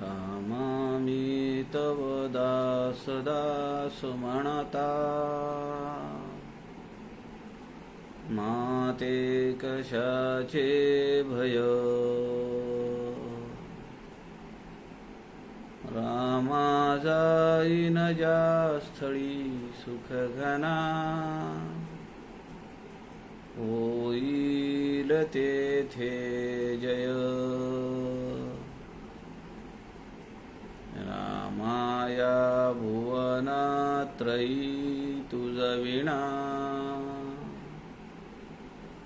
रामामि तव दास दास म्हणता, माते कशाचे भय. रामा जाईन ज्या स्थळी सुख घना, होईल तेथे जय. रामाया भुवनात्रयी तुझविणा,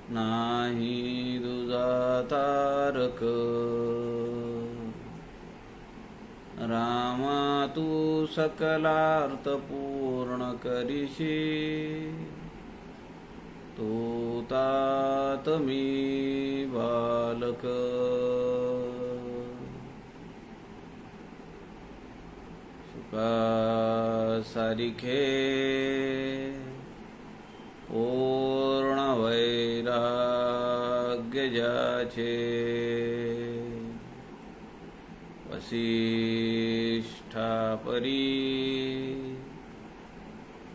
नाही तुझा तारक. रामा तू सकलार्थ पूर्ण करीशी, तू तात मी बालक. सुखा सारिखे पूर्ण वैराग्य ज्याचे, वसिष्ठा परी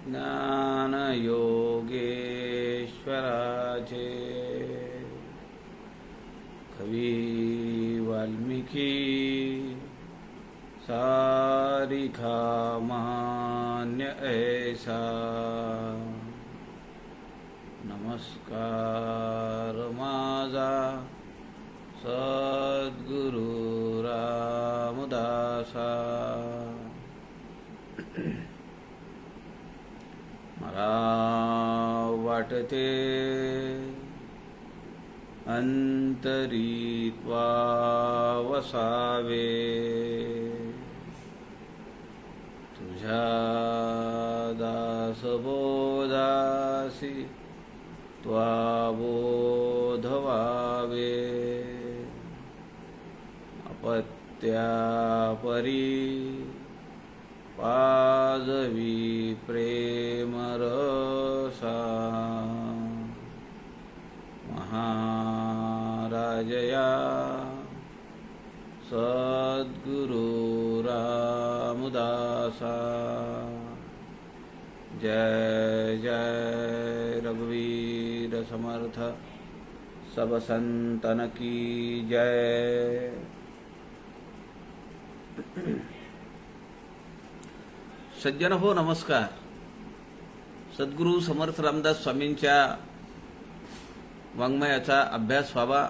ज्ञान योगेश्वराचे. कवी वाल्मिकी सारिखा मान्य ऐसा, नमस्कार माझा सद्गुरु रामदासा. मला वाटते अंतरीत्वा वसावे, तुझ्या दासबोधासी त्वा बोध व्हावे. अपत्यापरी पाजवी प्रेमरसा, महाराजया सद्गुरु रामदासा. जय जय रघुवीर समर्थ, सब संतन की जय. सज्जन हो, नमस्कार. सद्गुरु समर्थ रामदास स्वामींच्या वाङ्मयाचा अभ्यास व्हावा,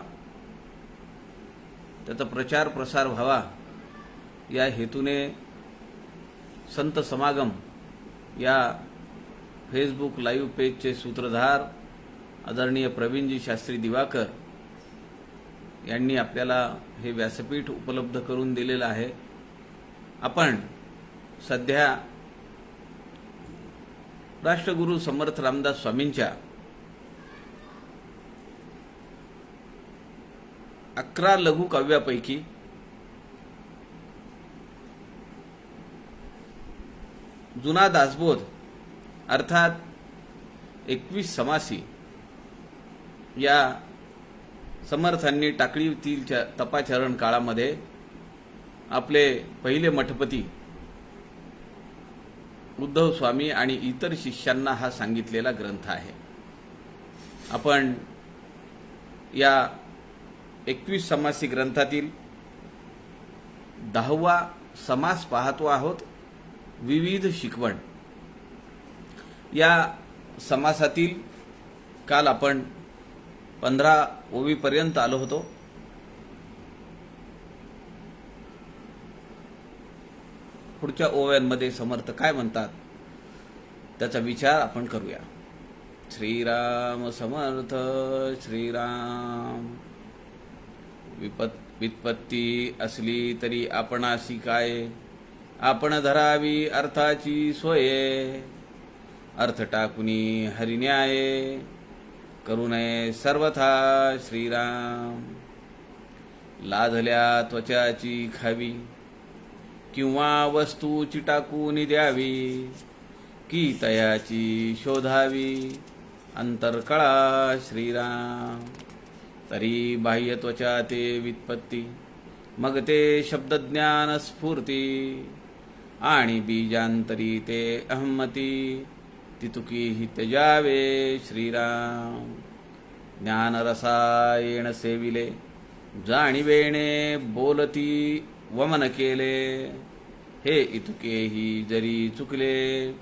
त्याचा प्रचार प्रसार व्हावा या हेतूने संत समागम या फेसबुक लाईव्ह पेजचे सूत्रधार आदरणीय प्रवीणजी शास्त्री दिवाकर यांनी आपल्याला हे व्यासपीठ उपलब्ध करून दिलेलं आहे. आपण सध्या राष्ट्रगुरु समर्थ रामदास स्वामींच्या 11 लघु काव्यापैकी जुना दासबोध अर्थात 21 समासी या समर्थांनी टाकळीतील तपाचरण काळामध्ये आपले पहिले मठपती उद्धव स्वामी आणि इतर शिष्यांना हा सांगितलेला ग्रंथ आहे. आपण या 21 समासी ग्रंथातील 10वा समास पाहतो आहोत, विविध शिकवण. या समासातील काल आपण 15 ओवीपर्यंत आलो होतो. पुढच्या ओव्यांमध्ये समर्थ काय म्हणतात त्याचा विचार आपण करूया. श्रीराम समर्थ. श्रीराम. विपत्ती असली तरी आपणासी काय, आपण धरावी अर्थाची सोये. अर्थ टाकुनी हरिन्याये, करू नये सर्वथा श्रीराम. लाधल्या त्वचाची खावी, किंवा वस्तूची टाकून द्यावी. की तयाची शोधावी अंतरकळा श्रीराम. तरी बाह्य त्वचा ते वित्पत्ती, मग ते शब्दज्ञान स्फूर्ती, आणि बीजांतरी ते अहम्मती, तितुकी हि त्यजावे श्रीराम. ज्ञानरसायण सेविले, जाणिवेणे बोलती वमन केले, हे इतुकेही जरी चुकले,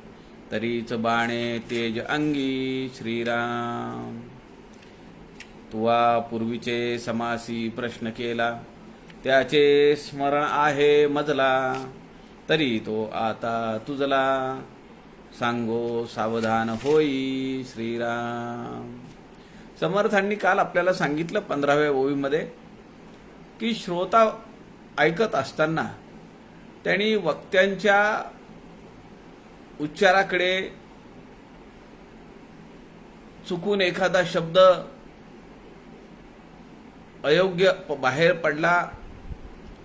तरीच बाणे तेज अंगी श्रीराम. तुवा पूर्वीचे समासी प्रश्न केला, त्याचे स्मरण आहे मजला, तरी तो आता तुझला, सांगो सावधान होई श्रीराम. समर्थांनी काल आपल्याला सांगितलं 15व्या ओवीमध्ये की श्रोता ऐकत असताना त्यांनी वक्त्यांच्या उच्चाराकडे चुकून एखादा शब्द अयोग्य बाहेर पडला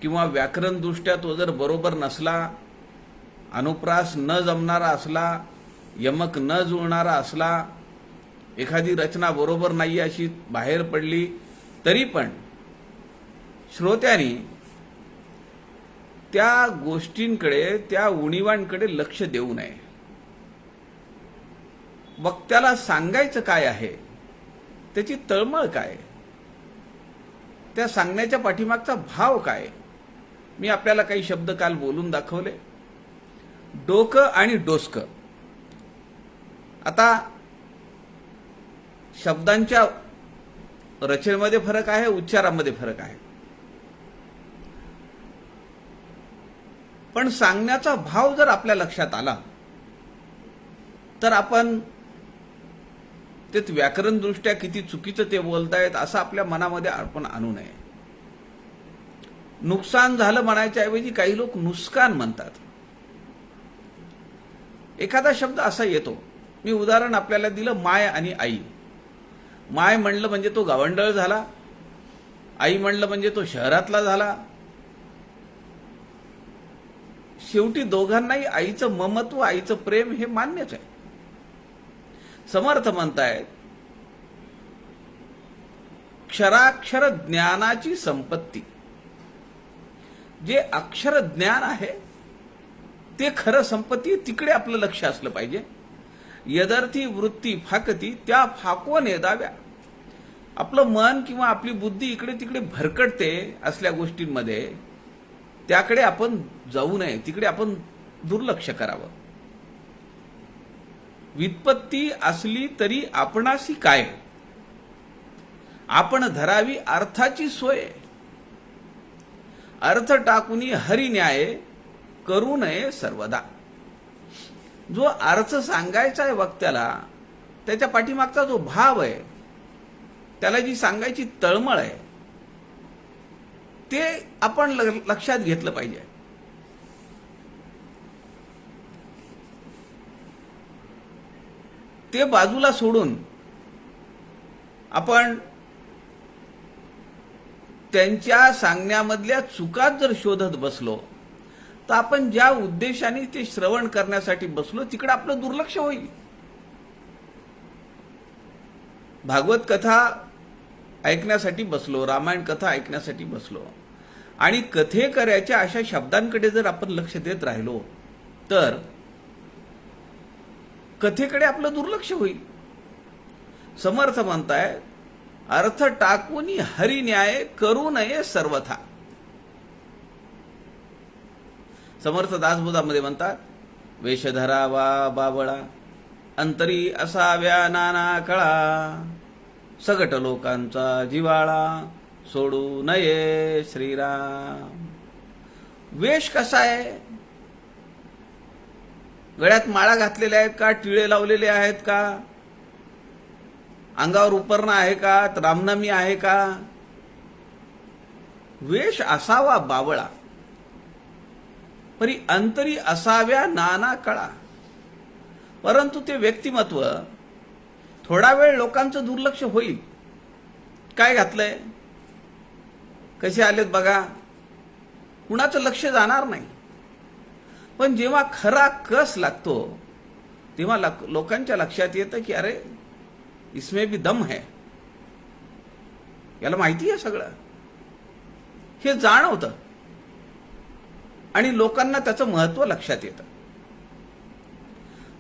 किंवा व्याकरणदृष्ट्या तो जर बरोबर नसला, अनुप्रास न जमणारा असला, यमक न जुळणारा असला, एखादी रचना बरोबर नाही अशी बाहेर पडली, तरी पण श्रोत्यांनी त्या गोष्टींकडे, त्या उणिवांकडे लक्ष देऊ नये. वक्त्याला सांगायचं काय आहे, त्याची तळमळ काय, त्या सांगण्याच्या पाठीमागचा भाव काय. मी आपल्याला काही शब्द काल बोलून दाखवले. डोकं आणि डोसकं. आता शब्दांच्या रचनेमध्ये फरक आहे, उच्चारामध्ये फरक आहे, पण सांगण्याचा भाव जर आपल्या लक्षात आला तर आपण ते व्याकरणदृष्ट्या किती चुकीचं ते बोलतायत असं आपल्या मनामध्ये आपण आणू नये. नुकसान झालं म्हणायच्या ऐवजी काही लोक नुकसान म्हणतात. एखादा शब्द असा येतो, मी उदाहरण आपल्याला दिलं, माय आणि आई. माय म्हणलं म्हणजे तो गावंडळ झाला, आई म्हणलं म्हणजे तो शहरातला झाला. शेवटी दोघांनाही आईचं ममत्व, आईचं प्रेम हे मान्यच आहे. समर्थ म्हणतायत, क्षराक्षर ज्ञानाची संपत्ती. जे अक्षर ज्ञान आहे ते खरं संपत्ती, तिकडे आपलं लक्ष असलं पाहिजे. यदर्थी वृत्ती फाकती त्या फाकवून नेदाव्या. आपलं मन किंवा आपली बुद्धी इकडे तिकडे भरकटते असल्या गोष्टींमध्ये, त्याकडे आपण जाऊ नये, तिकडे आपण दुर्लक्ष करावं. व्युत्पत्ती असली तरी आपणासी काय, आपण धरावी अर्थाची सोय. अर्थ टाकुनी हरी न्याय, करू नये सर्वदा. जो अर्थ सांगायचा आहे वक्त्याला, त्याच्या पाठीमागचा जो भाव आहे, त्याला जी सांगायची तळमळ आहे, ते आपण लक्षात घेतलं पाहिजे. ते बाजूला सोडून आपण त्यांच्या सांगण्यामधल्या चुका जर शोधत बसलो तर आपण ज्या उद्देशाने ते श्रवण करण्यासाठी बसलो तिकडे आपलं दुर्लक्ष होईल. भागवत कथा ऐकण्यासाठी बसलो, रामायण कथा ऐकण्यासाठी बसलो आणि कथेकऱ्याच्या अशा शब्दांकडे जर आपण लक्ष देत राहिलो तर कथेकडे आपलं दुर्लक्ष होईल. समर्थ म्हणताय, अर्थ टाकून हरी न्याय, करू नये सर्वथा. समर्थ दासबोधामध्ये म्हणतात, वेश धरावा बाबळा, अंतरी असाव्या नाना कळा, सगट लोकांचा जिवाळा, सोडू नये श्रीराम. वेश कसा आहे? गळ्यात माळा घातलेल्या आहेत का, टिळे लावलेले आहेत का, अंगावर उपरणं आहे का, रामनामी आहे का? वेश असावा बावळा, परी अंतरी असाव्या नाना कळा. परंतु ते व्यक्तिमत्व थोडा वेळ लोकांचं दुर्लक्ष होईल. काय घातलंय, कसे आलेत बघा, कुणाचं लक्ष जाणार नाही. पण जेव्हा खरा कस लागतो तेव्हा लोकांच्या लक्षात येतं की अरे इसमें भी दम है, याला माहिती आहे सगळं, हे जाणवतं आणि लोकांना त्याचं महत्त्व लक्षात येतं.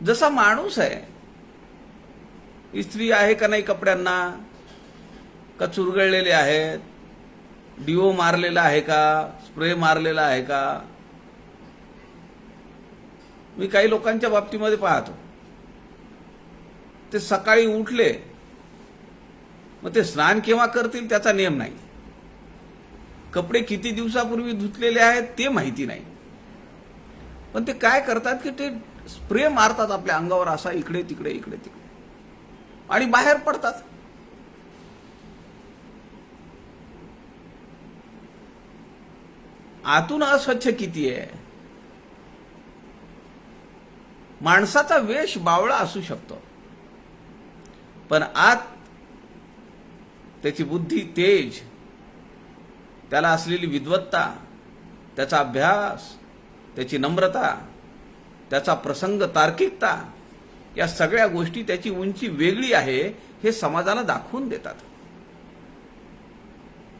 जसा माणूस आहे, इस्त्री आहे का नाही कपड्यांना, का चुरगळलेले आहेत, डिओ मारलेला आहे का, स्प्रे मारलेला आहे का. मी काही लोकांच्या बाबतीमध्ये पाहतो, ते सकाळी उठले मग ते स्नान केव्हा करतील त्याचा नियम नाही, कपडे किती दिवसापूर्वी धुतलेले आहेत ते माहिती नाही, पण ते काय करतात की ते स्प्रे मारतात आपल्या अंगावर असा, इकडे तिकडे इकडे तिकडे, आणि बाहेर पडतात. आतून अस्वच्छ किती आहे. माणसाचा वेश बावळा असू शकतो, पण आत त्याची बुद्धी तेज, त्याला असलेली विद्वत्ता, त्याचा अभ्यास, त्याची नम्रता, त्याचा प्रसंग तार्किकता, या सगळ्या गोष्टी, त्याची उंची वेगळी आहे हे समाजाला दाखवून देतात.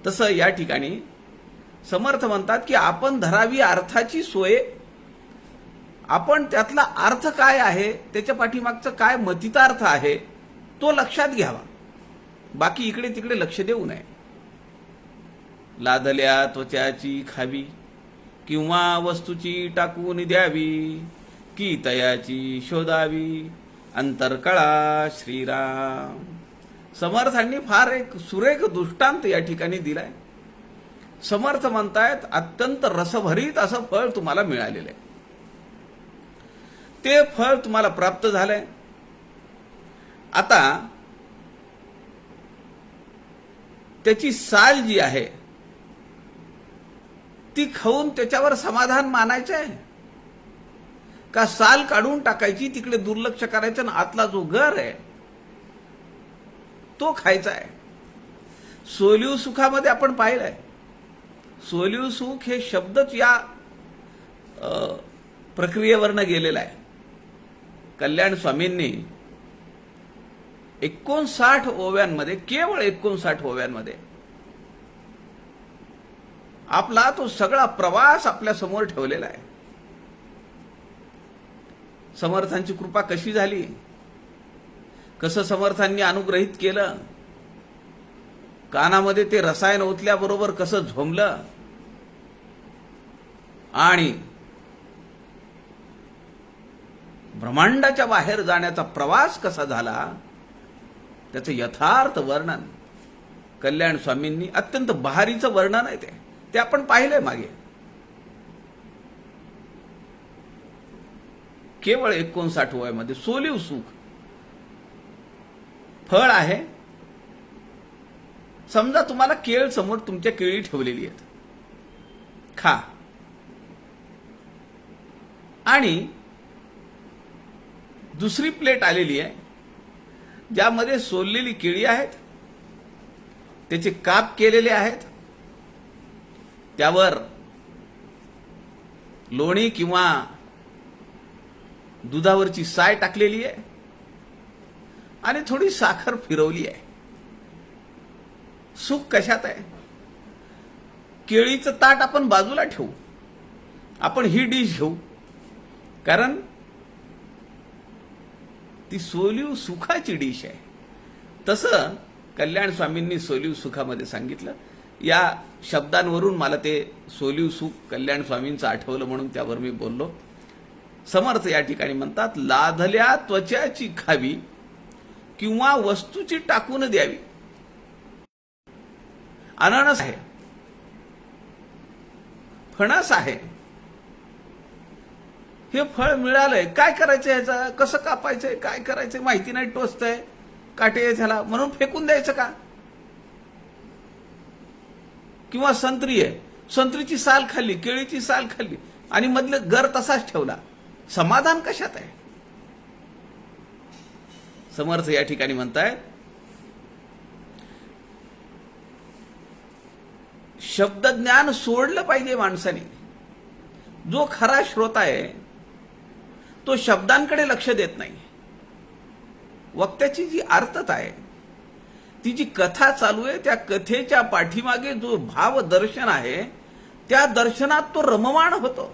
तसं या ठिकाणी समर्थ म्हणतात की आपण धरावी अर्थाची सोय, आपण त्यातला अर्थ काय आहे, त्याच्या पाठीमागचं काय मतितार्थ आहे तो लक्षात घ्यावा, बाकी इकडे तिकडे लक्ष देऊ नये. लादल्या त्वचाची खावी किंवा वस्तूची टाकून द्यावी, की तयाची शोधावी अंतरकळा श्रीराम. समर्थांनी फार एक सुरेख दृष्टांत या ठिकाणी दिलाय. समर्थ म्हणतायत अत्यंत रसभरीत असं फळ तुम्हाला मिळालेलं आहे, ते फळ तुम्हाला प्राप्त झालंय. आता त्याची साल जी आहे ती खाऊन त्याच्यावर समाधान मानायचं आहे का साल काढून टाकायची, तिकडे दुर्लक्ष करायचं आणि आतला जो गर आहे तो खायचा आहे. सोलिव सुखामध्ये आपण पाहिलंय, सोलिव सुख हे शब्दच या प्रक्रियेवरनं गेलेला आहे. कल्याण स्वामींनी 59 ओव्यांमध्ये, केवळ 59 ओव्यांमध्ये आपला तो सगळा प्रवास आपल्या समोर ठेवलेला आहे. समर्थांची कृपा कशी झाली, कसं समर्थांनी अनुग्रहित केलं, कानामध्ये ते रसायन ओतल्याबरोबर कसं झोंबलं, आणि ब्रह्मांडाच्या बाहेर जाण्याचा प्रवास कसा झाला त्याचं यथार्थ वर्णन कल्याण स्वामींनी, अत्यंत बहारीचं वर्णन आहे ते आपण पाहिलंय मागे. केवळ 59 वयामध्ये सोलिव सुख फळ आहे. समजा तुम्हाला केळ समोर तुमच्या केळी ठेवलेली आहेत, खा. आणि दुसरी प्लेट आलेली आहे ज्यामध्ये सोललेली केळी आहेत, त्याचे काप केलेले आहेत, त्यावर लोणी किंवा दुधावरची साय टाकलेली आहे आणि थोडी साखर फिरवली आहे. सुख कशात आहे? केळीचं ताट आपण बाजूला ठेवू, आपण ही डिश घेऊ, कारण ती सोलिव सुखाची डिश आहे. तसं कल्याण स्वामींनी सोलिव सुखामध्ये सांगितलं. या शब्दांवरून मला ते सोलिव सुख कल्याण स्वामींचं आठवलं म्हणून त्यावर मी बोललो. समर्थ या ठिकाणी म्हणतात लाधल्या त्वचाची खावी किंवा वस्तूची टाकून द्यावी. अननस आहे, फणस आहे, हे फळ मिळालंय, काय करायचं, ह्याचं कसं कापायचंय, काय करायचंय माहिती नाही, टोचतंय, काटे झाला म्हणून फेकून द्यायचं का? किंवा संत्री आहे, संत्रीची साल खाल्ली, केळीची साल खाल्ली आणि मधलं गर तसाच ठेवला, समाधान कशात आहे? समर्थ या ठिकाणी म्हणतायत शब्दज्ञान सोडलं पाहिजे माणसाने. जो खरा श्रोता आहे तो शब्दांकडे लक्ष देत नाही, वक्त्याची जी अर्थता आहे ती जी कथा चालू आहे त्या कथेच्या पाठीमागे जो भाव दर्शन आहे त्या दर्शनात तो रममाण होतो.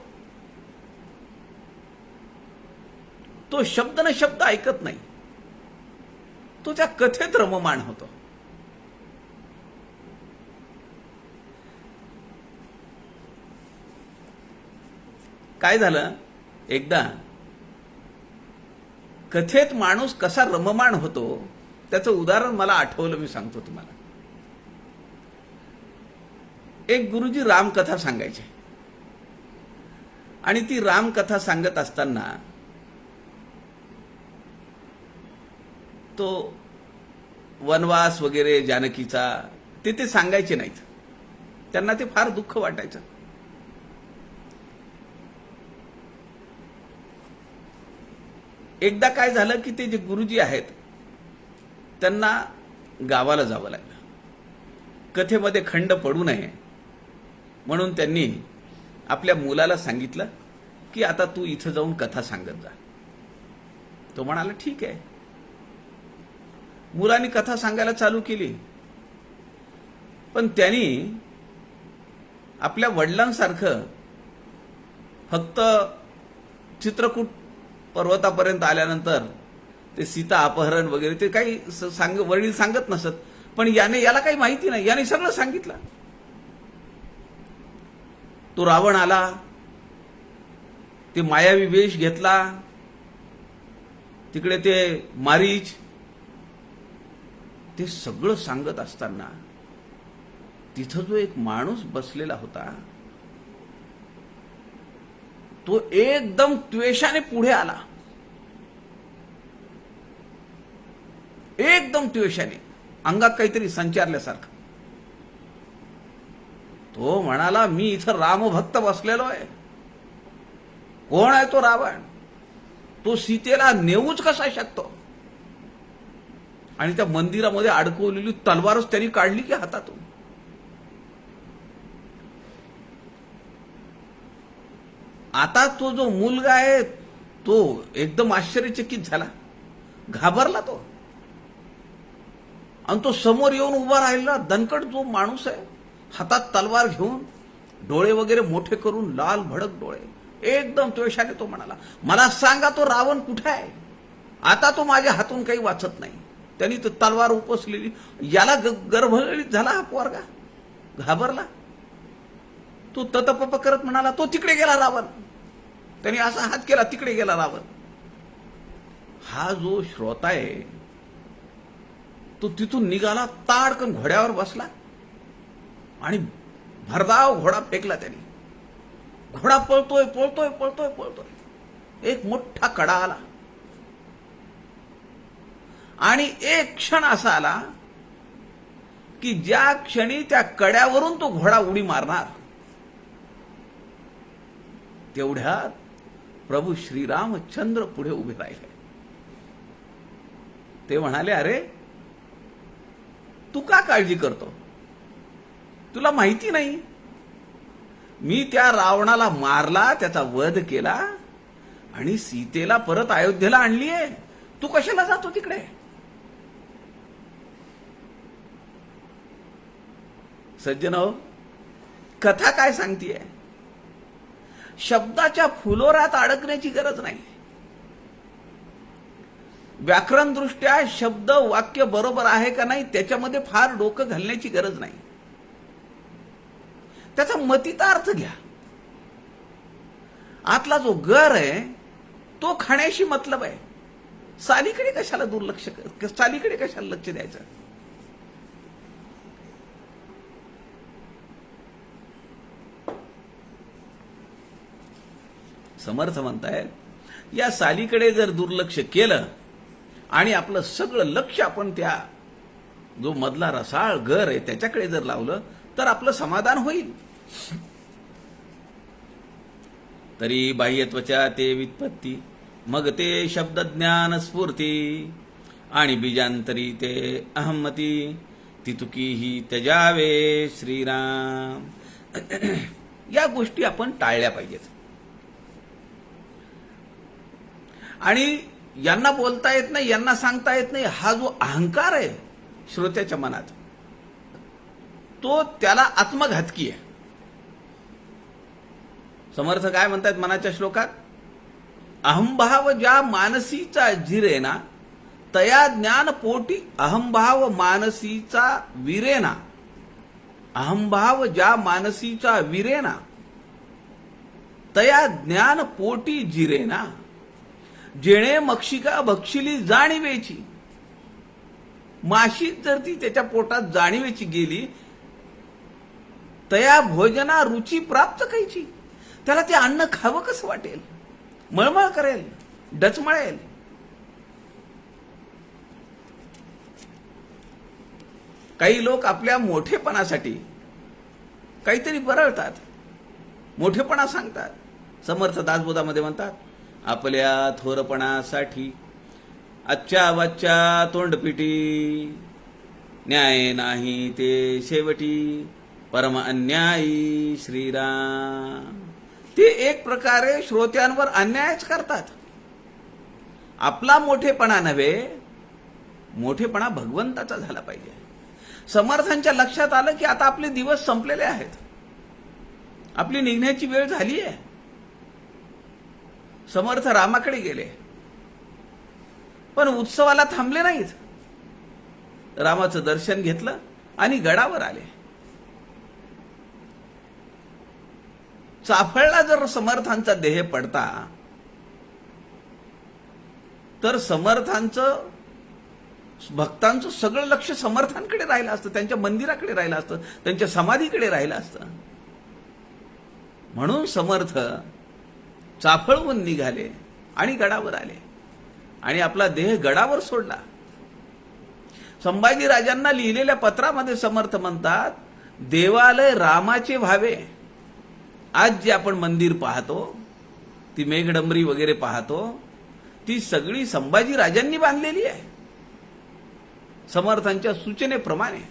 तो शब्द न शब्द ऐकत नाही, तो त्या कथेत रममाण होतो. काय झालं, एकदा कथेत माणूस कसा रममाण होतो त्याचं उदाहरण मला आठवलं, मी सांगतो तुम्हाला. एक गुरुजी रामकथा सांगायचे आणि ती रामकथा सांगत असताना तो वनवास वगैरे जानकीचा ते सांगायचे नाहीत. त्यांना ते फार दुःख वाटायचं. एकदा काय झालं की ते जे गुरुजी आहेत त्यांना गावाला जावं लागलं. कथेमध्ये खंड पडू नये म्हणून त्यांनी आपल्या मुलाला सांगितलं की आता तू इथं जाऊन कथा सांगत जा. तो म्हणाला ठीक आहे. मुलांनी कथा सांगायला चालू केली, पण त्यांनी आपल्या वडिलांसारखं फक्त चित्रकूट पर्वतापर्यंत आल्यानंतर ते सीता अपहरण वगैरे ते काही वडील सांगत नसत, पण याला काही माहिती नाही, याने सगळं सांगितलं. तो रावण आला, ते मायावी वेश घेतला, तिकडे ते मारीच, ते सगळं सांगत असताना तिथं जो एक माणूस बसलेला होता तो एकदम त्वेषाने पुढे आला. एकदम त्वेषाने, अंगात काहीतरी संचारल्यासारखं. तो म्हणाला, मी इथं रामभक्त बसलेलो आहे. कोण आहे तो रावण? तो सीतेला नेऊच कसा शकतो? आणि त्या मंदिरामध्ये अडकवलेली तलवारच त्यांनी काढली की हातातून. आता तो जो मुलगा आहे तो एकदम आश्चर्यचकित झाला, घाबरला तो. आणि तो समोर येऊन उभा राहिला दणकट जो माणूस आहे, हातात तलवार घेऊन, डोळे वगैरे मोठे करून, लाल भडक डोळे. एकदम त्वेषाने तो म्हणाला, मला सांगा तो रावण कुठे आहे? आता तो माझ्या हातून काही वाचत नाही. त्यांनी तो तलवार उपसलेली, याला गर्भगळीत झाला हा पोरगा, घाबरला. तो ततपप करत म्हणाला, तो तिकडे गेला रावण. त्यांनी असा हात केला, तिकडे गेला रावण. हा जो श्रोता आहे तो तिथून निघाला, ताडकन घोड्यावर बसला आणि भरधाव घोडा फेकला त्यांनी. घोडा पळतोय पळतोय पळतोय पळतोय. एक मोठा कडा आला आणि एक क्षण असा आला की ज्या क्षणी त्या कड्यावरून तो घोडा उडी मारणार तेवढ्यात प्रभू श्रीरामचंद्र पुढे उभे राहिले. ते म्हणाले, अरे तू का काळजी करतो? तुला माहिती नाही मी त्या रावणाला मारला, त्याचा वध केला आणि सीतेला परत अयोध्येला आणलीये. तू कशाला जातो तिकडे? सज्जनो, कथा काय सांगतीये? शब्दाच्या फुलोऱ्यात अडकण्याची गरज नाही. व्याकरणदृष्ट्या शब्द वाक्य बरोबर आहे का नाही त्याच्यामध्ये फार डोकं घालण्याची गरज नाही. त्याचा मतिता अर्थ घ्या. आतला जो गर आहे तो खाण्याशी मतलब आहे. सालीकडे कशाला दुर्लक्ष, सालीकडे कशाला लक्ष द्यायचं? समर्थ म्हणताय, या सालीकडे जर दुर्लक्ष केलं आणि आपलं सगळं लक्ष आपण त्या जो मधला रसाळ गर आहे त्याच्याकडे जर लावलं तर आपलं समाधान होईल. तरी बाह्यत्वचा ते वित्पत्ती, मग ते शब्द ज्ञान स्फूर्ती, आणि बीजांतरी ते अहम्मती, तितुकी ही त्यजावे श्रीराम. या गोष्टी आपण टाळल्या पाहिजेत. आणि यांना बोलता येत नाही, यांना सांगता येत नाही, हा जो अहंकार आहे श्रोत्याच्या मनात, तो त्याला आत्मघातकी आहे. समर्थ काय म्हणतात मनाच्या श्लोकात, अहंभाव ज्या मानसीचा जिरेना तया ज्ञान पोटी अहंभाव मानसीचा विरेना. अहंभाव ज्या मानसीचा विरेना तया ज्ञान पोटी जिरेना. जेणे मक्षिका भक्षिली जाणीवेची. माशीत जर ती त्याच्या पोटात जाणीवेची गेली, तया भोजना रुची प्राप्त कायची. त्याला ते अन्न खावं कसं वाटेल, मळमळ करेल, डचमळेल. काही लोक आपल्या मोठेपणासाठी काहीतरी बरळतात, मोठेपणा सांगतात. समर्थ दासबोधामध्ये म्हणतात, आपल्या थोरपणासाठी आजच्या वाच्या तोंडपिटी, न्याय नाही ते शेवटी परम अन्यायी श्रीराम. ते एक प्रकारे श्रोत्यांवर अन्यायच करतात. आपला मोठेपणा नव्हे, मोठेपणा भगवंताचा झाला पाहिजे. समर्थांच्या लक्षात आलं की आता आपले दिवस संपलेले आहेत, आपली निघण्याची वेळ झाली आहे. समर्थ रामाकडे गेले, पण उत्सवाला थांबले नाहीत. रामाचं दर्शन घेतलं आणि गडावर आले. चाफळला जर समर्थांचा देह पडता, तर समर्थांचं, भक्तांचं सगळं लक्ष समर्थांकडे राहिलं असतं, त्यांच्या मंदिराकडे राहिलं असतं, त्यांच्या समाधीकडे राहिलं असतं. म्हणून समर्थ चाफळवून निघाले आणि गडावर आले आणि आपला देह गडावर सोडला. संभाजीराजांना लिहिलेल्या पत्रामध्ये समर्थ म्हणतात, देवालय रामाचे व्हावे. आज जे आपण मंदिर पाहतो, ती मेघडंबरी वगैरे पाहतो, ती सगळी संभाजीराजांनी बांधलेली आहे, समर्थांच्या सूचनेप्रमाणे.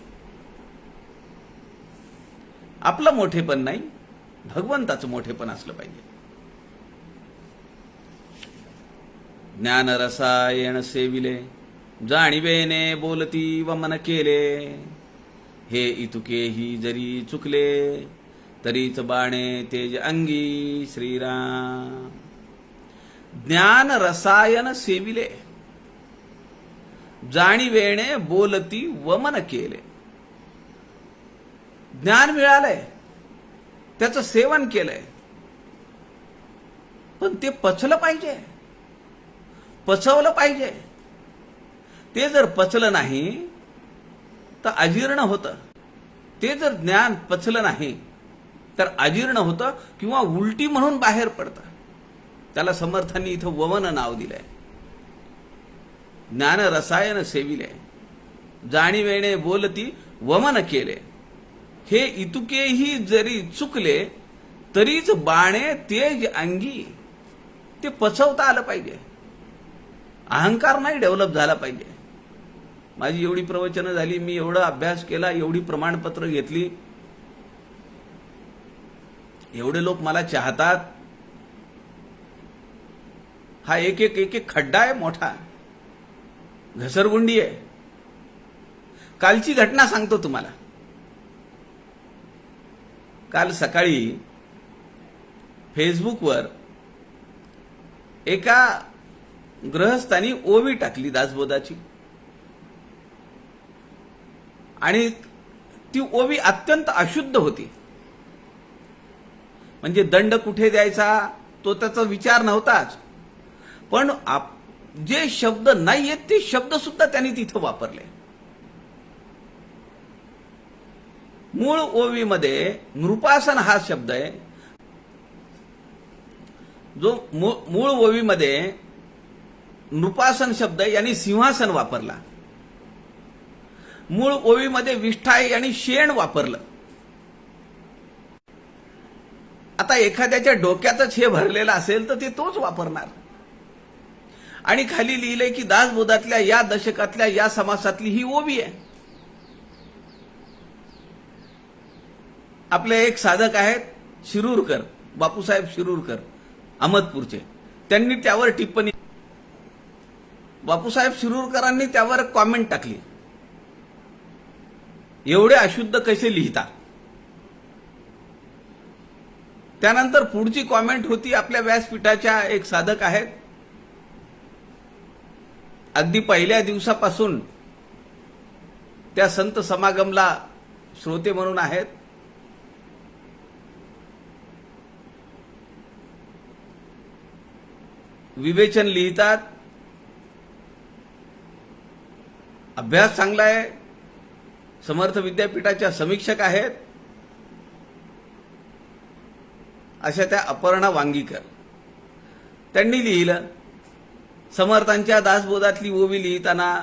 आपलं मोठेपण नाही, भगवंताचं मोठेपण असलं पाहिजे. ज्ञान रसायन सेविले, जाणीवेने बोलती व मन केले. हे इतुकेही जरी चुकले, तरीच बाणे तेज अंगी श्रीराम. ज्ञान रसायन सेविले, जाणीवेने बोलती व मन केले. ज्ञान मिळालंय, त्याचं सेवन केलंय, पण ते पचलं पाहिजे, पचवलं पाहिजे. ते जर पचलं नाही तर अजीर्ण होतं. ते जर ज्ञान पचलं नाही तर अजीर्ण होतं किंवा उलटी म्हणून बाहेर पडतं. त्याला समर्थांनी इथं वमन नाव दिलंय. ज्ञान रसायन सेविले, जाणीवेने बोलती वमन केले. हे इतुकेही जरी चुकले, तरीच बाणे तेज अंगी. ते पचवता आलं पाहिजे. अहंकार नाही डेव्हलप झाला पाहिजे. माझी एवढी प्रवचनं झाली, मी एवढा अभ्यास केला, एवढी प्रमाणपत्र घेतली, एवढे लोक मला चाहतात. हा एक एक एक एक खड्डा आहे, मोठा घसरगुंडी आहे. कालची घटना सांगतो तुम्हाला. काल सकाळी फेसबुकवर एका गृहस्थानी ओवी टाकली दासबोधाची, आणि ती ओवी अत्यंत अशुद्ध होती. म्हणजे दंड कुठे द्यायचा तो त्याचा विचार नव्हताच, पण जे शब्द नाही आहेत ते शब्द सुद्धा त्यांनी तिथं वापरले. मूळ ओवीमध्ये नृपासन हा शब्द आहे, जो मूळ ओवीमध्ये नृपासन शब्द यांनी सिंहासन वापरला. मूळ ओवीमध्ये विष्ठाय यांनी शेण वापरलं. आता एखाद्याच्या डोक्यातच हे भरलेलं असेल तर ते तोच वापरणार. आणि खाली लिहिलंय की दासबोधातल्या या दशकातल्या या समासातली ही ओवी आहे. आपले एक साधक आहेत शिरूरकर, बापूसाहेब शिरूरकर, अहमदपूरचे. त्यांनी त्यावर टिप्पणी, बापूसाहेब शिरूरकरांनी त्यावर कॉमेंट टाकली एवढे अशुद्ध कसे लिहिता? त्यानंतर पुढची कॉमेंट होती, आपल्या व्यासपीठाच्या एक साधक आहेत, अगदी पहिल्या दिवसापासून त्या संत समागमला श्रोते म्हणून आहेत. विवेचन लिहितात, अभ्यास चांगला आहे, समर्थ विद्यापीठाच्या समीक्षक आहेत, अशा त्या अपर्णा वांगीकर. त्यांनी लिहिलं, समर्थांच्या दासबोधातली ओवी लिहिताना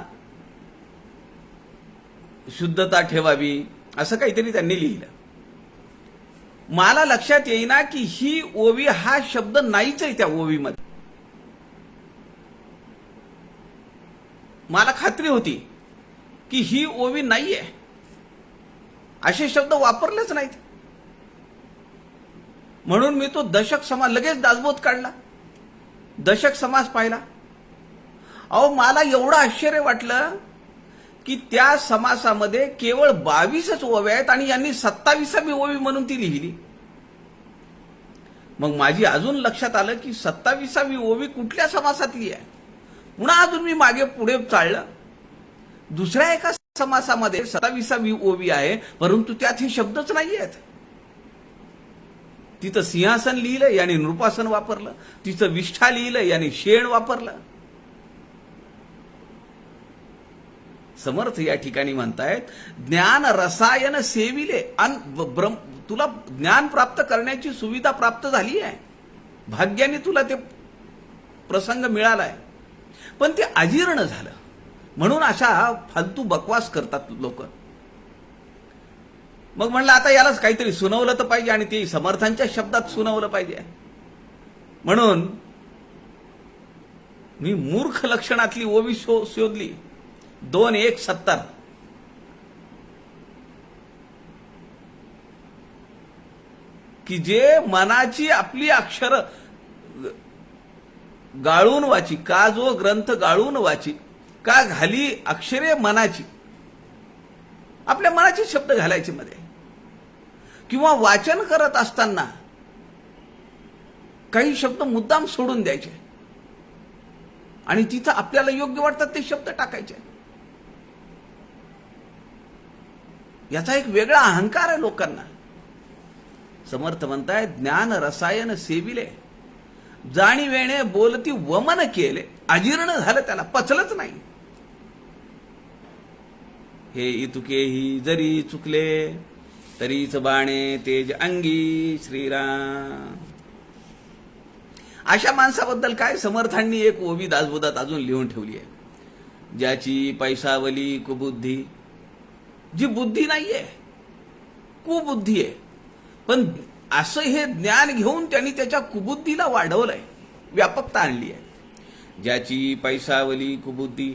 शुद्धता ठेवावी, असं काहीतरी त्यांनी लिहिलं. मला लक्षात येईना की ही ओवी हा शब्द नाहीच आहे त्या ओवीमध्ये. मला खात्री होती की ही ओवी नाहीये, असे शब्द वापरलेच नाहीत. म्हणून मी तो दशक समास लगेच दासबोध काढला, दशक समास पाहिला. अहो, मला एवढं आश्चर्य वाटलं की त्या समासामध्ये केवळ 22च ओव्या आहेत आणि यांनी 27वी ओवी म्हणून ती लिहिली. मग माझी अजून लक्षात आलं की 27वी ओवी कुठल्या समासातली आहे. पुन्हा अजून मी मागे पुढे चाललं, दुसऱ्या एका समासामध्ये 27वी ओवी आहे, परंतु त्यात हे शब्दच नाही आहेत. तिथं सिंहासन लिहिलं, याने नृपासन वापरलं. तिचं विष्ठा लिहिलं, याने शेण वापरलं. समर्थ या ठिकाणी म्हणतायत, ज्ञान रसायन सेविले, तुला ज्ञान प्राप्त करण्याची सुविधा प्राप्त झाली आहे, भाग्याने तुला ते प्रसंग मिळालाय, पण ते अजीर्ण झालं. म्हणून अशा फालतू बकवास करतात लोक. मग म्हणलं आता यालाच काहीतरी सुनावलं तर पाहिजे, आणि ते समर्थांच्या शब्दात सुनावलं पाहिजे. म्हणून मी मूर्ख लक्षणातली ओवी शोधली, 2:1:70. की जे मनाची आपली अक्षर गाळून वाची, का जो ग्रंथ गाळून वाची, का घाली अक्षरे मनाची. आपल्या मनाचे शब्द घालायचे मध्ये, किंवा वाचन करत असताना काही शब्द मुद्दाम सोडून द्यायचे आणि तिथं आपल्याला योग्य वाटतात ते शब्द टाकायचे. याचा एक वेगळा अहंकार आहे लोकांना. समर्थ म्हणतायत, ज्ञान रसायन सेविले, जाणीवेणे बोलती वमन केले, अजीर्ण झालं, त्याला पचलच नाही. हे इतुकेही जरी चुकले, तरीच बाणे तेज अंगी श्रीराम. अशा माणसाबद्दल काय समर्थांनी एक ओवी दासबोधात अजून लिहून ठेवली आहे, ज्याची पैसावली कुबुद्धी. जी बुद्धी नाहीये, कुबुद्धी आहे, पण असं हे ज्ञान घेऊन त्यांनी त्याच्या कुबुद्धीला वाढवलंय, व्यापकता आणली आहे. ज्याची पैसावली कुबुद्धी,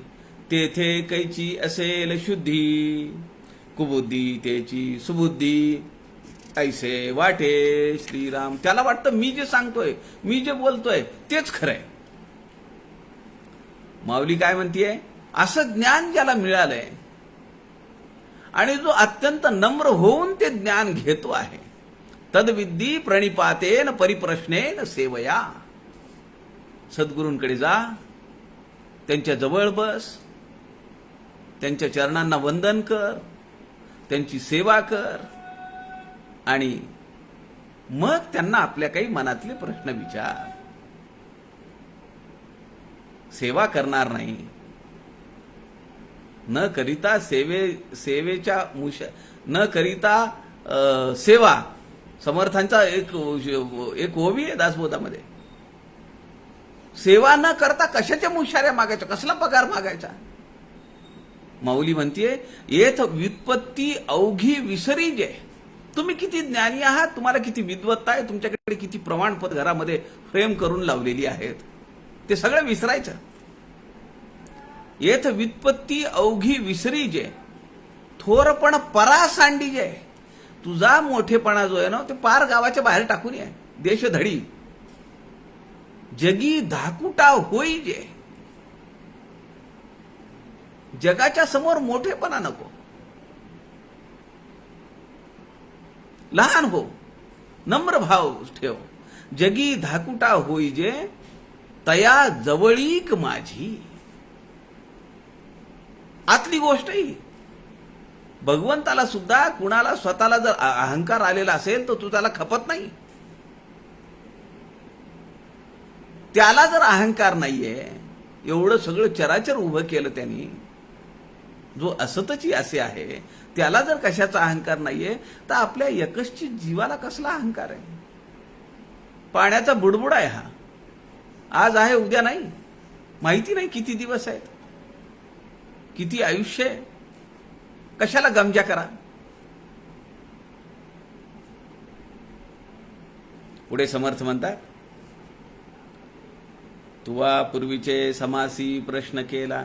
तेथे कैची असेल शुद्धी, कुबुद्धी त्याची सुबुद्धी, ऐसे वाटे श्रीराम. त्याला वाटतं मी जे सांगतोय, मी जे बोलतोय तेच खरंय. माऊली काय म्हणतीये, असं ज्ञान ज्याला मिळालंय आणि जो अत्यंत नम्र होऊन ते ज्ञान घेतो आहे, तद्विद्धी प्रणिपातेन परिप्रश्नेन सेवया. सद्गुरूंकडे जा, त्यांच्या जवळ बस, त्यांच्या चरणांना वंदन कर, त्यांची सेवा कर, आणि मग त्यांना आपल्या काही मनातले प्रश्न विचार. सेवा करणार नाही, न करिता सेवेच्या न करिता सेवा. समर्थांचा एक ओवी आहे दासबोधामध्ये. सेवा न करता कशाच्या मुशाऱ्या मागायच्या, कसला पगार मागायचा. माऊली म्हणतीये, येथ व्युत्पत्ती अवघी विसरी जे. तुम्ही किती ज्ञानी आहात, तुम्हाला किती विद्वत्ता आहे, तुमच्याकडे किती प्रमाणपत्र घरामध्ये फ्रेम करून लावलेली आहेत, ते सगळं विसरायचं. येथ व्युत्पत्ती अवघी विसरी जे, थोरपण परा सांडी जे. तुझा मोठेपणा जो आहे ना, ते पार गावाच्या बाहेर टाकून ये. देशधडी जगी धाकुटा होई जे. जगाच्या समोर मोठेपणा नको. लहान हो, नम्र भाव ठेव. जगी धाकुटा होई जे तया जवळीक माझी. आतली गोष्ट ही भगवंताला सुद्धा कुणाला स्वतःला जर अहंकार आलेला असेल तर तू त्याला खपत नाही. त्याला जर अहंकार नाहीये, एवढं सगळं चराचर उभं केलं त्यांनी, जो असतची असे आहे, त्याला जर कशाचा अहंकार नाहीये तर आपल्या एकच जीवाला कसला अहंकार आहे. पाण्याचा बुडबुड आहे हा, आज आहे उद्या नाही, माहिती नाही किती दिवस आहेत, किती आयुष्य आहे. कशाला गमजा करा. पुढे समर्थ म्हणतात, तुवा पूर्वीचे समासी प्रश्न केला,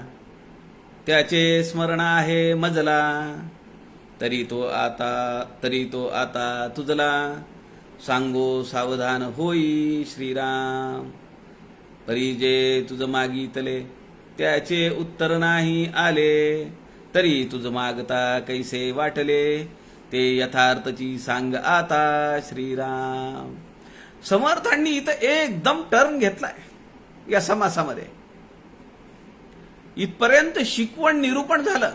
त्याचे स्मरण आहे मजला. तरी तो आता तुझला, सांगो सावधान होई श्रीराम. परी जे तुझ मागितले, त्याचे उत्तर नाही आले. तरी तुझ मागता कैसे वाटले, ते यथार्थची सांग आता श्रीराम. समर्थांनी इथं एकदम टर्न घेतलाय या समासामध्ये. इथपर्यंत शिकवण निरूपण झालं.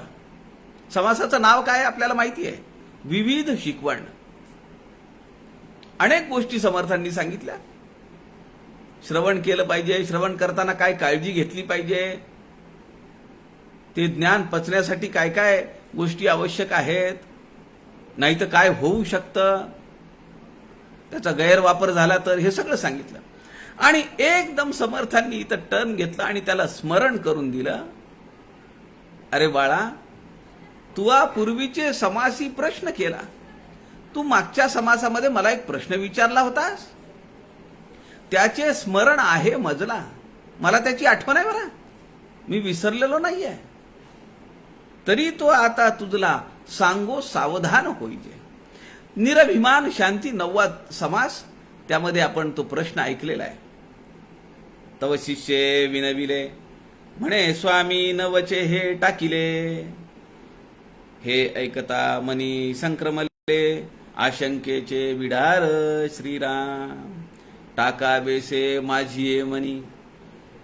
समासाचं नाव काय आपल्याला माहिती आहे, विविध शिकवण. अनेक गोष्टी समर्थांनी सांगितल्या. श्रवण केलं पाहिजे, श्रवण करताना काय काळजी घेतली पाहिजे, ते ज्ञान पचण्यासाठी काय काय गोष्टी आवश्यक आहेत, नाही तर काय होऊ शकतं, त्याचा गैरवापर झाला तर, हे सगळं सांगितलं. आणि एकदम समर्थांनी इथं टर्न घेतला आणि त्याला स्मरण करून दिलं. अरे बाळा, तुवा पूर्वीचे समासी प्रश्न केला. तू मागच्या समासामध्ये मला एक प्रश्न विचारला होतास, त्याचे स्मरण आहे मजला. मला त्याची आठवण आहे बरं, मी विसरलेलो नाहीये. तरी तो आता तुझला, सांगो सावधान होईजे. निरभिमान शांती 9वा समास, त्यामध्ये आपण तो प्रश्न ऐकलेला आहे. तव शिष्ये विनविले, म्हणे स्वामी नवचे हे टाकिले. हे ऐकता मनी संक्रमले, आशंकेचे बिडार श्रीराम. टाका बेसे माझी मनी,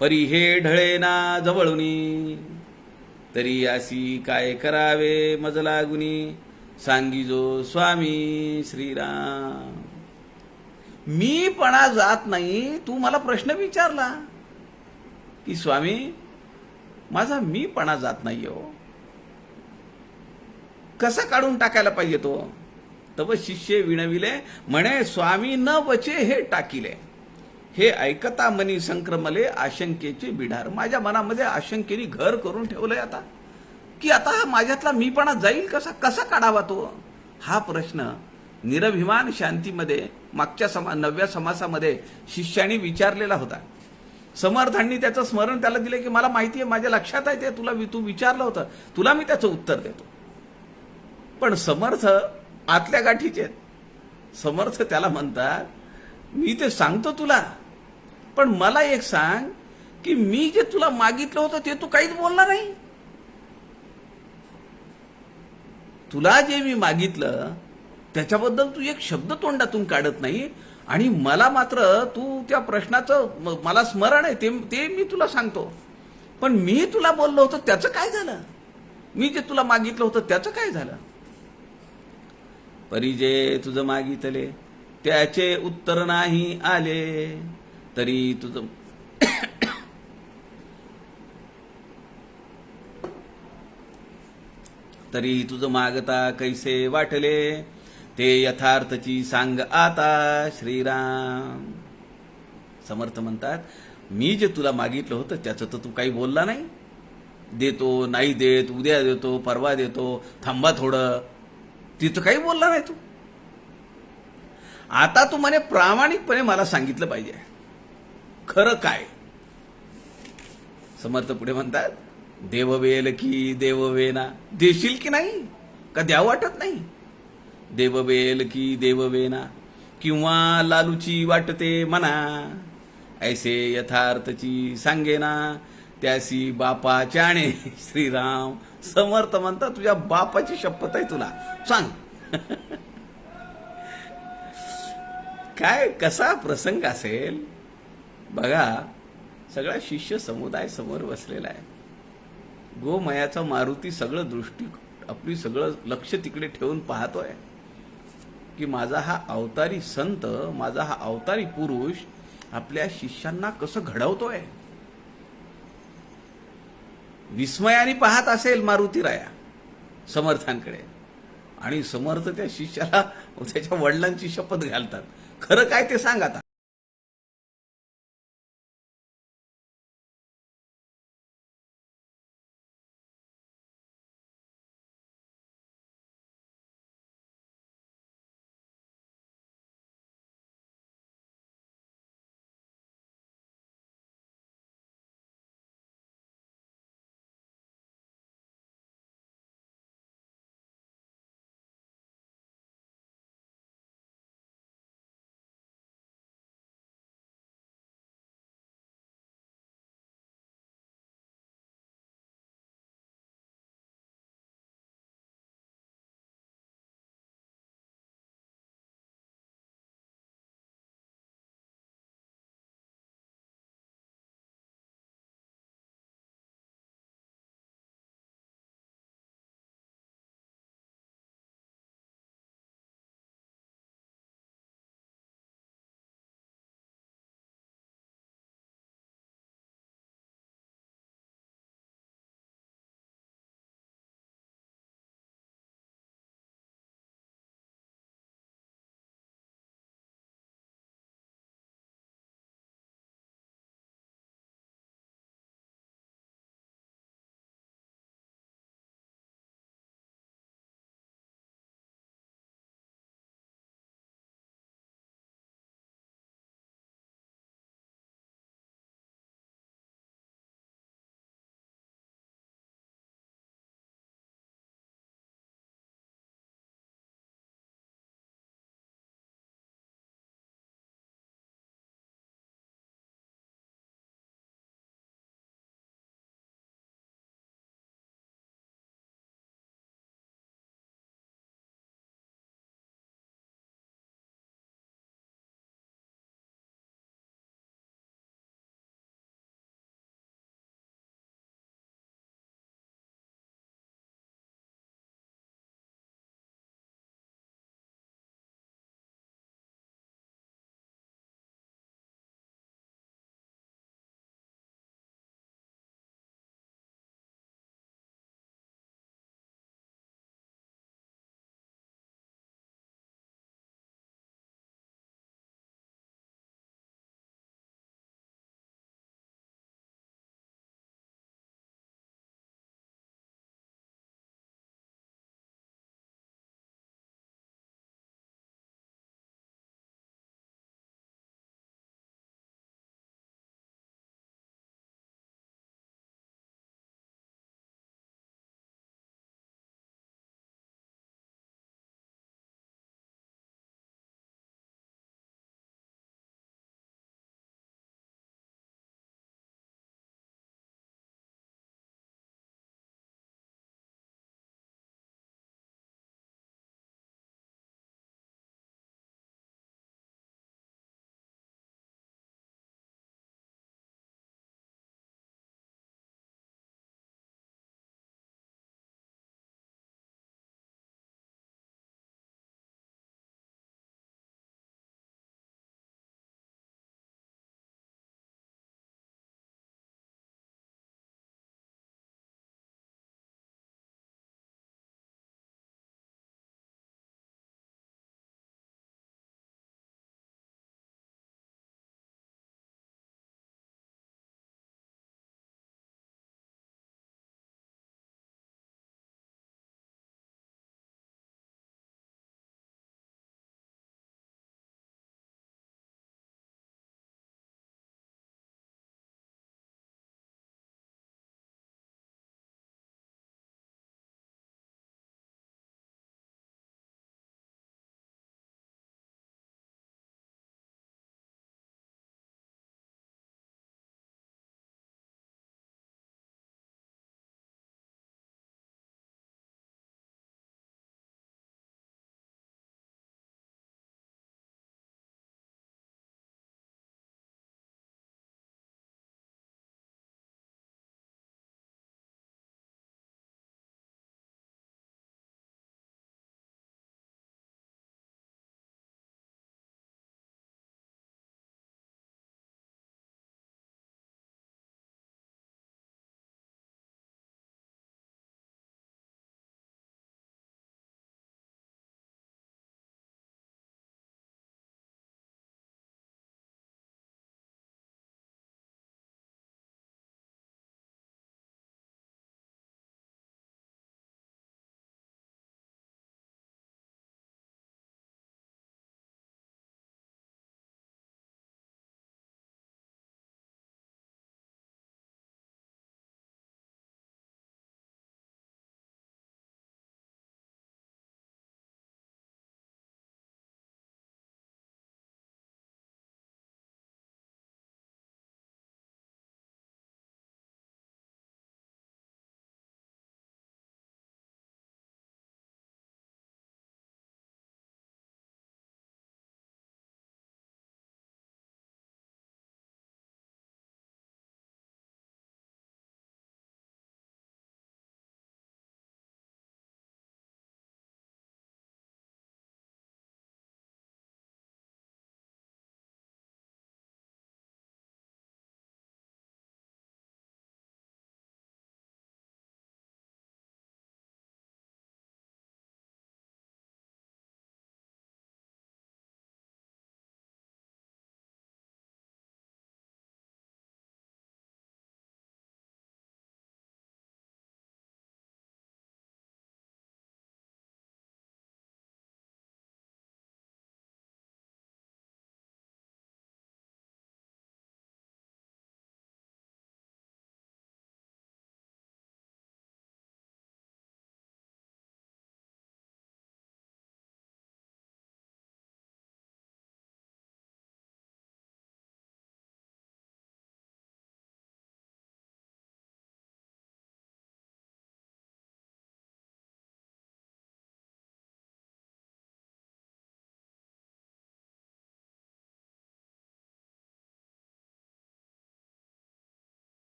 परी हे ढळेना जवळुनी. तरी असी काय करावे मज लागुनी, सांगिजो स्वामी श्रीराम. मी पणा जात नाही. तू मला प्रश्न विचारला की स्वामी, माझा मी पणा जात नाही हो, कसा काढून टाकायला पाहिजे तो. तव शिष्य विणविले, म्हणे स्वामी न वचे हे टाकिले. हे ऐकता मनी संक्रमले, आशंकेचे बिढार. माझ्या मनामध्ये आशंकेने घर करून ठेवलंय आता, की आता हा माझ्यातला मीपणा जाईल कसा, कसा काढावा तो. हा प्रश्न निरभिमान शांतीमध्ये मागच्या 9व्या समासामध्ये शिष्याने विचारलेला होता. समर्थांनी त्याचं स्मरण त्याला दिलं की मला माहिती आहे, माझ्या लक्षात आहे, ते तू विचारलं होतं, तुला मी त्याचं उत्तर देतो. पण समर्थ आतल्या गाठीचे आहेत. समर्थ त्याला म्हणतात, मी ते सांगतो तुला, पण मला एक सांग की मी जे तुला मागितलं होतं ते तू काहीच बोलला नाही. तुला जे मी मागितलं त्याच्याबद्दल तू एक शब्द तोंडातून काढत नाही, आणि मला मात्र तू त्या प्रश्नाचं मला स्मरण आहे, ते मी तुला सांगतो. पण मी तुला बोललो होतो त्याचं काय झालं, मी जे तुला मागितलं होतं त्याचं काय झालं. परी जे तुझं मागितले, त्याचे उत्तर नाही आले. तरी तुझं मागता कैसे वाटले, ते यथार्थची सांग आता श्रीराम. समर्थ म्हणतात, मी जे तुला मागितलं होतं त्याचं तर तू काही बोलला नाही. देतो, नाही देत, उद्या देतो, परवा देतो, थांबा थोडं, तिथं काही बोलला नाही तू. आता तू म्हणे प्रामाणिकपणे मला सांगितलं पाहिजे खरं काय. समर्थ पुढे म्हणतात, देववेल की देववेना. देशील की नाही, का द्यावं वाटत नाही. देववेल की देववेना, किंवा लालूची वाटते मना. ऐसे यथार्थची सांगेना, त्यासी बापाच्याने श्रीराम. समर्थ म्हणतात, तुझ्या बापाची शपथ आहे, तुला सांग. काय कसा प्रसंग असेल बघा. सगळा शिष्य समुदाय समोर बसलेला आहे. गोमयाचा मारुती सगळं दृष्टी आपली सगळं लक्ष तिकडे ठेवून पाहतोय की माझा हा अवतारी संत, माझा हा अवतारी पुरुष आपल्या शिष्यांना कसं घडवतोय. विस्मयाने पाहत असेल मारुतीराया समर्थांकडे, आणि समर्थ त्या शिष्याला त्याच्या वडिलांची शपथ घालतात. खरं काय ते सांग आता.